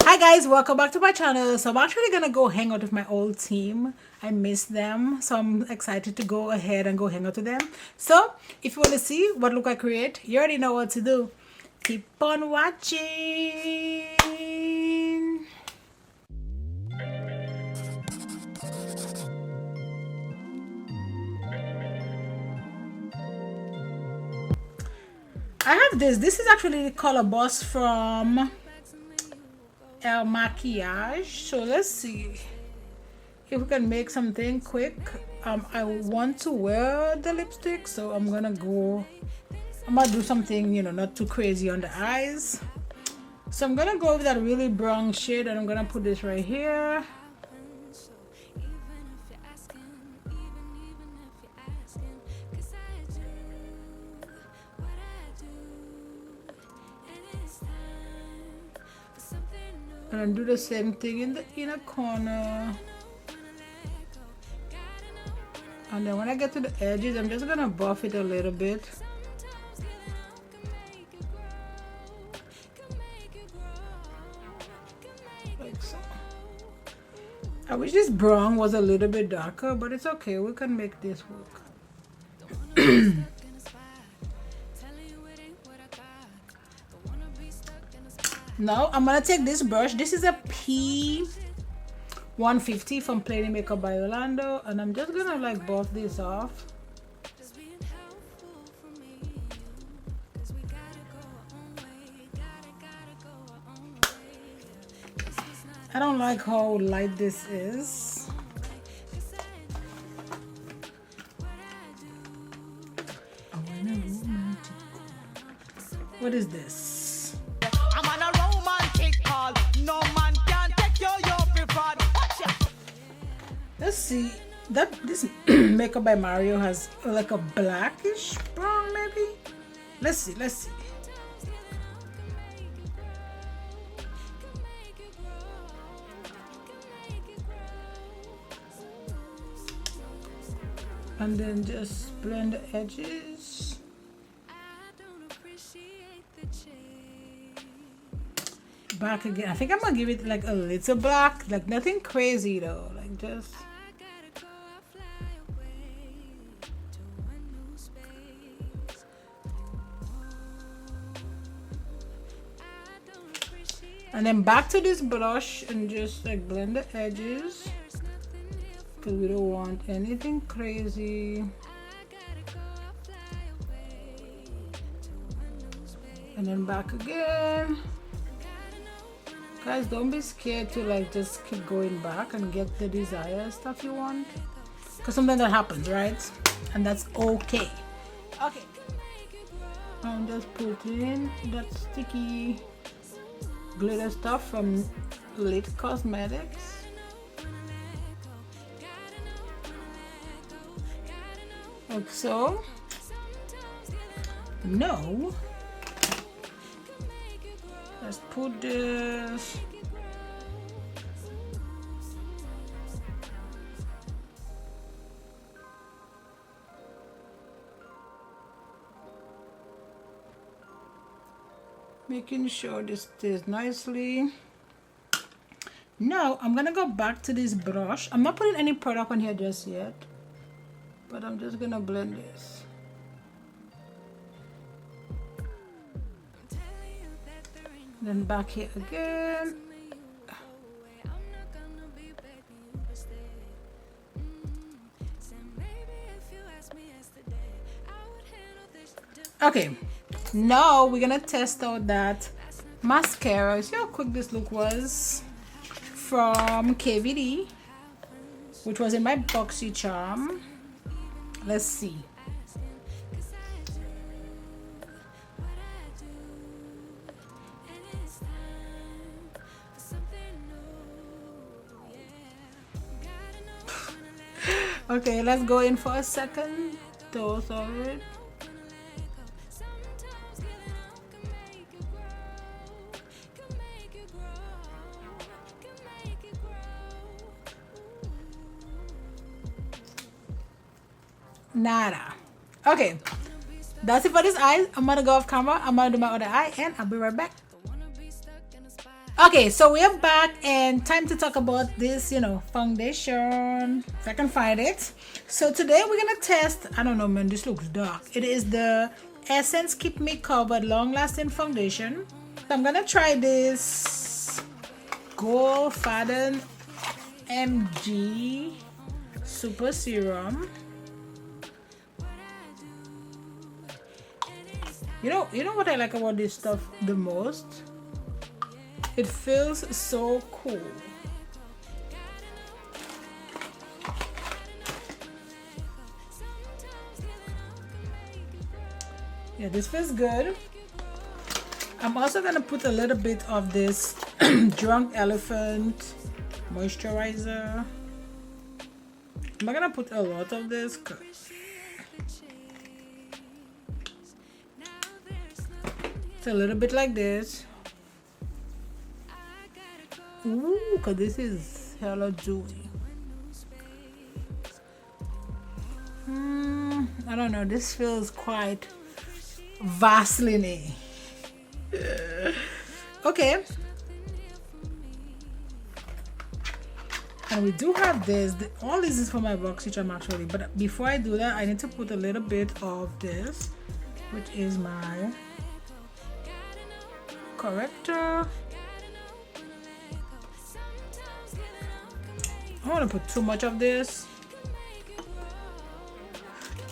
Hi guys, welcome back to my channel. So I'm actually gonna go hang out with my old team. I miss them, so I'm excited to go ahead and go hang out with them. So if you want to see what look I create, you already know what to do. Keep on watching. I have this is actually the color boss from Makiage. So let's see if we can make something quick. I want to wear the lipstick, so I'm gonna do something, you know, not too crazy on the eyes. So I'm gonna go with that really brown shade, and I'm gonna put this right here. And then do the same thing in the inner corner. And then when I get to the edges, I'm just gonna buff it a little bit. Like so. I wish this brown was a little bit darker, but it's okay. We can make this work. Now I'm gonna take this brush. This is a P150 from Plain Makeup by Yolondo, and I'm just gonna like buff this off. I don't like how light this is. What is this? Let's see, that this makeup by Mario has like a blackish brown maybe. Let's see. And then just blend the edges. Back again. I think I'm gonna give it like a little black, like nothing crazy though, like just. And then back to this brush and just like blend the edges, because we don't want anything crazy. And then back again. Guys, don't be scared to like just keep going back and get the desired stuff you want, because sometimes that happens, right? And that's okay. Okay, I'm just putting that sticky glitter stuff from Lit Cosmetics. Like so. No. Let's put this. Making sure this stays nicely. Now I'm gonna go back to this brush. I'm not putting any product on here just yet, but I'm just gonna blend this. Then back here again. Okay, now we're gonna test out that mascara. See how quick this look was from KVD, which was in my boxy charm. Let's see. Okay, let's go in for a second dose of it. Nada. Okay, that's it for this eye. I'm gonna go off camera. I'm gonna do my other eye, and I'll be right back. Okay, so we are back and time to talk about this, foundation. If I can find it. So today we're gonna test. I don't know, man. This looks dark. It is the Essence Keep Me Covered Long Lasting Foundation. So I'm gonna try this Gold Faden MG Super Serum. You know what I like about this stuff the most? It feels so cool. Yeah, this feels good. I'm also gonna put a little bit of this Drunk Elephant moisturizer. I'm not gonna put a lot of this because it's a little bit like this. Ooh, cause this is hella dewy. I don't know. This feels quite Vaseline-y. Okay. And we do have this. All this is for my BoxyCharm actually. But before I do that, I need to put a little bit of this, which is my corrector. I don't want to put too much of this.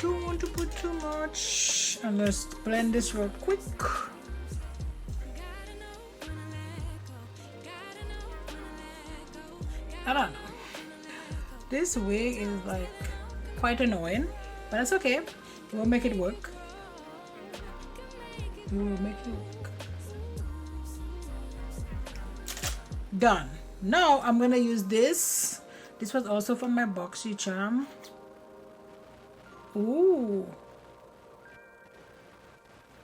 Don't want to put too much. And let's blend this real quick. I don't know. This wig is like quite annoying, but that's okay. We'll make it work. We will make it work. Done. Now I'm gonna use this. This was also from my BoxyCharm. Ooh.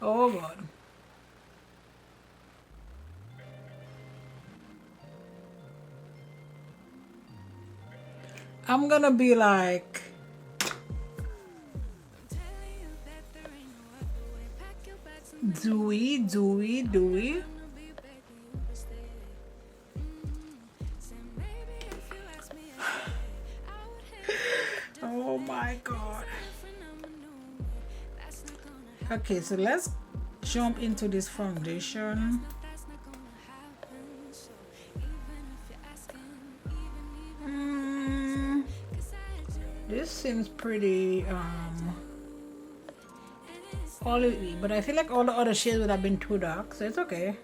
Oh God. I'm gonna be like dewy. Oh my God. Okay, so let's jump into this foundation. This seems pretty olivey, but I feel like all the other shades would have been too dark, so it's okay.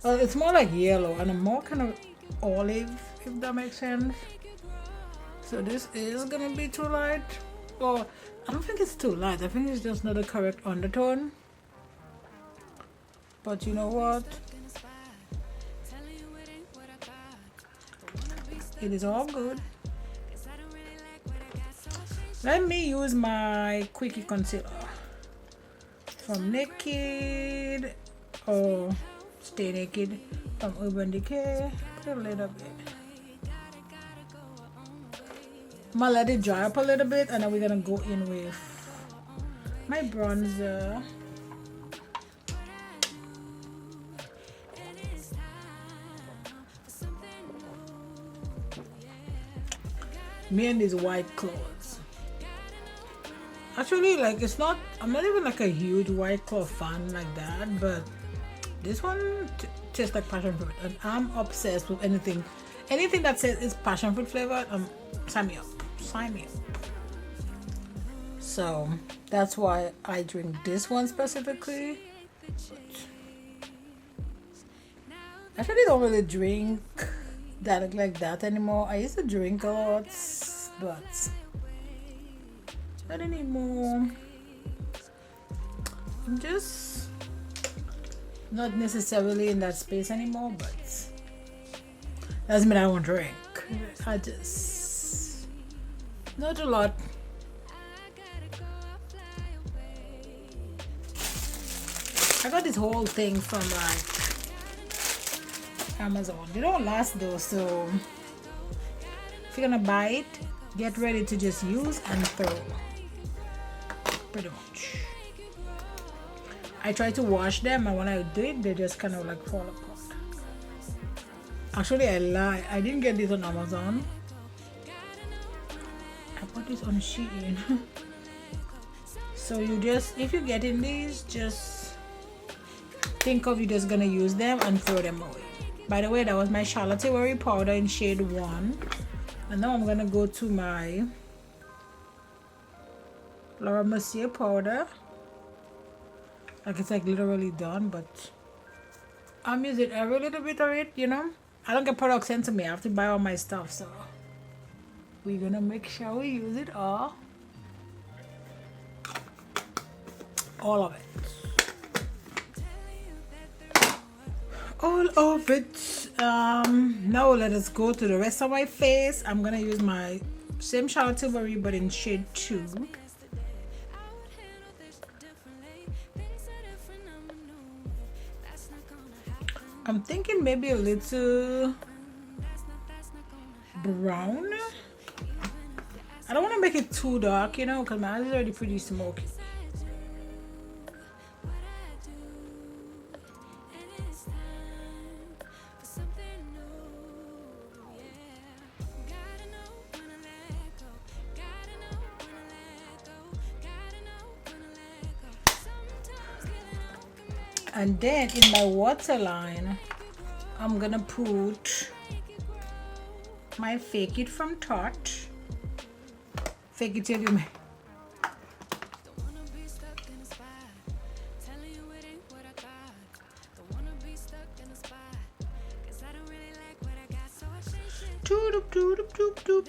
Well, it's more like yellow and a more kind of olive, if that makes sense. So this is gonna be too light. Or I don't think it's too light. I think it's just not the correct undertone. But you know what? It is all good. Let me use my Quickie Concealer from Naked or Stay Naked from Urban Decay. Put a little bit. I'm gonna let it dry up a little bit and then we're gonna go in with my bronzer. Me and these white clothes. Actually, like, it's not, I'm not even like a huge white cloth fan like that, but this one tastes like passion fruit and I'm obsessed with anything that says it's passion fruit flavored. Sign me up. So that's why I drink this one specifically. I actually don't really drink that like that anymore. I used to drink a lot, but not anymore. I'm just not necessarily in that space anymore, but doesn't mean I won't drink. I just not a lot. I got this whole thing from like Amazon. They don't last though, so if you're gonna buy it, get ready to just use and throw. pretty much. I try to wash them, and when I do it, they just kind of like fall apart. Actually, I lie. I didn't get this on Amazon. I bought this on Shein. So you just, if you're getting these, just think of you just gonna use them and throw them away. By the way, that was my Charlotte Tilbury powder in shade 1. And now I'm gonna go to my Laura Mercier powder. Like it's like literally done, but I'm using every little bit of it, you know. I don't get products sent to me. I have to buy all my stuff, so we're gonna make sure we use it all of it. All of it. Now let us go to the rest of my face. I'm gonna use my same Charlotte Tilbury but in shade 2. I'm thinking maybe a little brown. I don't want to make it too dark, you know, because my eyes is already pretty smoky. And then in my waterline, I'm gonna put my Fake It from Tarte. Fake it till you make. Doop doop doop doop doop.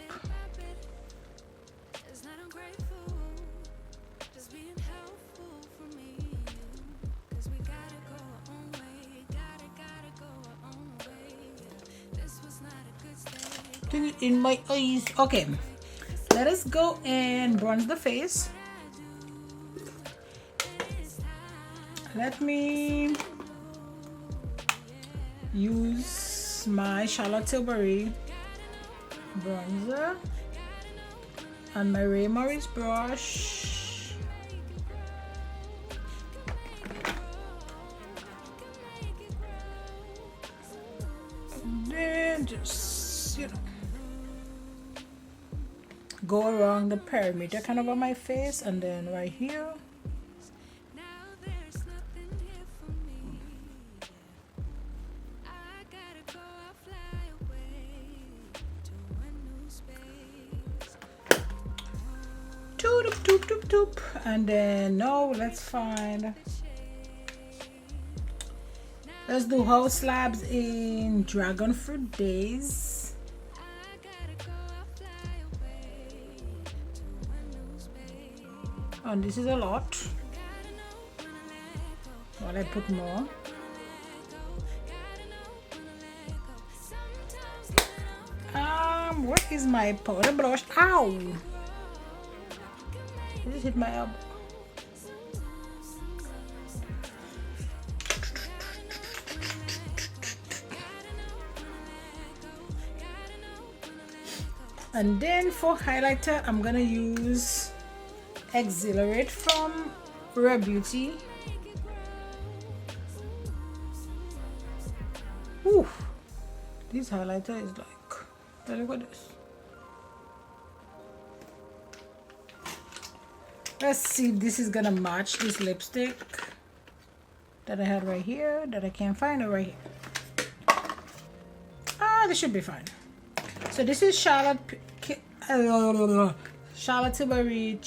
In my eyes. Okay, let us go and bronze the face. Let me use my Charlotte Tilbury bronzer and my Rae Morris brush. And then just, you know, go around the perimeter kind of on my face, and then right here. Doop, doop, doop, doop. And then now let's do house slabs in Dragon Fruit Days. And this is a lot. Well, I put more. What is my powder brush? Ow! I just hit my elbow. And then for highlighter, I'm gonna use Exhilarate from Rare Beauty. Ooh, this highlighter is like, look at this. Let's see if this is gonna match this lipstick that I had right here that I can't find it right here. This should be fine. So this is Charlotte Tilbury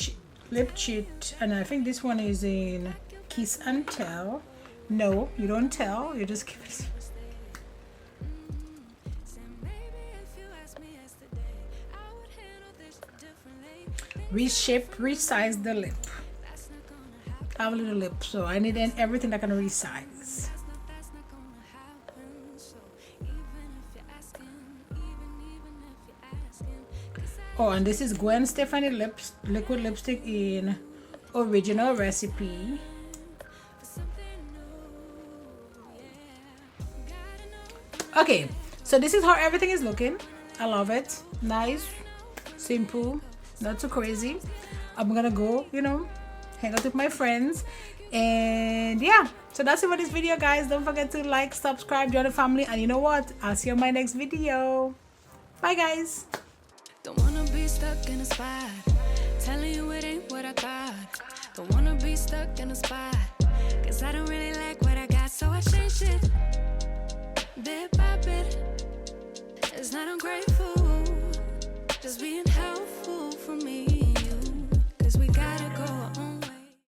lip cheat, and I think this one is in Kiss and Tell. No, you don't tell, you just give it. Reshape, resize the lip. I have a little lip, so I need everything that can resize. Oh, and this is Gwen Stefani liquid lipstick in Original Recipe. Okay, so this is how everything is looking. I love it. Nice, simple, not too crazy. I'm gonna go, you know, hang out with my friends. And yeah, so that's it for this video, guys. Don't forget to like, subscribe, join the family, and you know what, I'll see you on my next video. Bye, guys. Don't wanna be stuck in a spot, telling you it ain't what I thought. Don't wanna be stuck in a spot, cause I don't really like what I got, so I changed it bit by bit. It's not ungrateful, just being helpful for me.